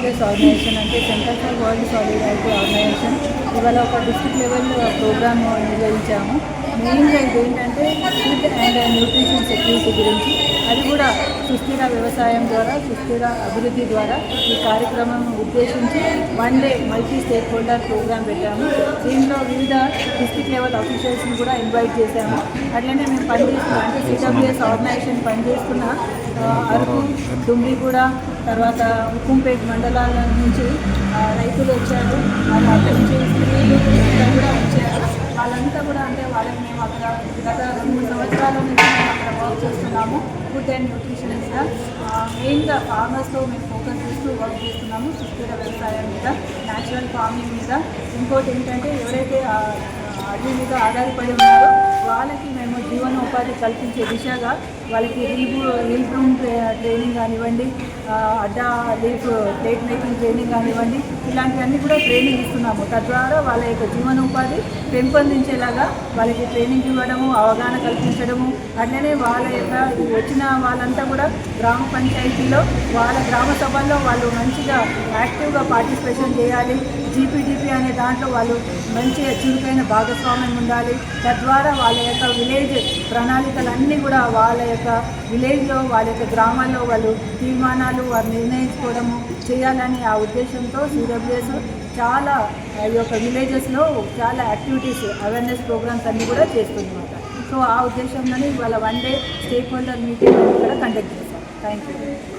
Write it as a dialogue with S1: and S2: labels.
S1: Organisation అంటే centre for world solidarity organisation ఇవాళ ఒక డిస్ట్రిక్ట్ లెవెల్ ప్రోగ్రామ్ నిర్వహించాము. మెయిన్గా ఇది ఏంటంటే ఫుడ్ అండ్ న్యూట్రిషన్ సెక్యూరిటీ గురించి, అది కూడా సుస్థిర వ్యవసాయం ద్వారా, సుస్థిర అభివృద్ధి ద్వారా ఈ కార్యక్రమం ఉద్దేశించి one day multi stakeholder programme పెట్టాము. దీంట్లో వివిధ డిస్ట్రిక్ట్ లెవెల్ ఆఫీషియల్స్ని కూడా ఇన్వైట్ చేశాము. అట్లనే మేము పనిచేస్తున్న అంటే సిడబ్ల్యూఎస్ ఆర్గనైజేషన్ పనిచేస్తున్న అరకు, దుమ్మిగూడ, తర్వాత ఉక్కుంపేట మండలాల నుంచి రైతులు వచ్చారు. వాళ్ళు అక్కడి నుంచి స్త్రీలు కూడా వచ్చారు. వాళ్ళంతా కూడా అంటే వాళ్ళకి మేము అక్కడ గత 2 సంవత్సరాల నుంచి మేము అక్కడ వర్క్ చేస్తున్నాము. ఫుడ్ అండ్ న్యూట్రిషన్ మీద మెయిన్గా ఫార్మర్స్తో మేము ఫోకస్ చేస్తూ వర్క్ చేస్తున్నాము. సుస్థిర వ్యవసాయం మీద, న్యాచురల్ ఫార్మింగ్ మీద. ఇంకోటి ఏంటంటే ఎవరైతే అడవి మీద ఆధారపడి ఉన్నారో వాళ్ళకి మేము జీవనోపాధి కల్పించే దిశగా వాళ్ళకి రీల్ బ్రూమ్ ట్రైనింగ్ కానివ్వండి, అడ్డా లీఫ్ ప్లేట్ మేకింగ్ ట్రైనింగ్ కానివ్వండి, ఇలాంటివన్నీ కూడా ట్రైనింగ్ ఇస్తున్నాము. తద్వారా వాళ్ళ యొక్క జీవనోపాధి పెంపొందించేలాగా వాళ్ళకి ట్రైనింగ్ ఇవ్వడము, అవగాహన కల్పించడము. అట్లనే వాళ్ళ యొక్క వచ్చిన వాళ్ళంతా కూడా గ్రామ పంచాయతీలో వాళ్ళ గ్రామ సభల్లో వాళ్ళు మంచిగా యాక్టివ్గా పార్టిసిపేషన్ చేయాలి. జీపీటీపీ అనే దాంట్లో వాళ్ళు మంచిగా చురుకైన భాగస్వామ్యం ఉండాలి. తద్వారా వాళ్ళ యొక్క విలేజ్ ప్రణాళికలన్నీ కూడా వాళ్ళ యొక్క విలేజ్లో, వాళ్ళ యొక్క గ్రామాల్లో వాళ్ళు తీర్మానాలు వారు నిర్ణయించుకోవడము చేయాలని ఆ ఉద్దేశంతో సిడబ్ల్యూఎస్ చాలా ఈ యొక్క విలేజెస్లో చాలా యాక్టివిటీస్, అవేర్నెస్ ప్రోగ్రామ్స్ అన్నీ కూడా చేస్తుందన్నమాట. సో ఆ ఉద్దేశంలోనే ఇవాళ one day stake holder meeting కూడా కండక్ట్ చేశాం. Thank you.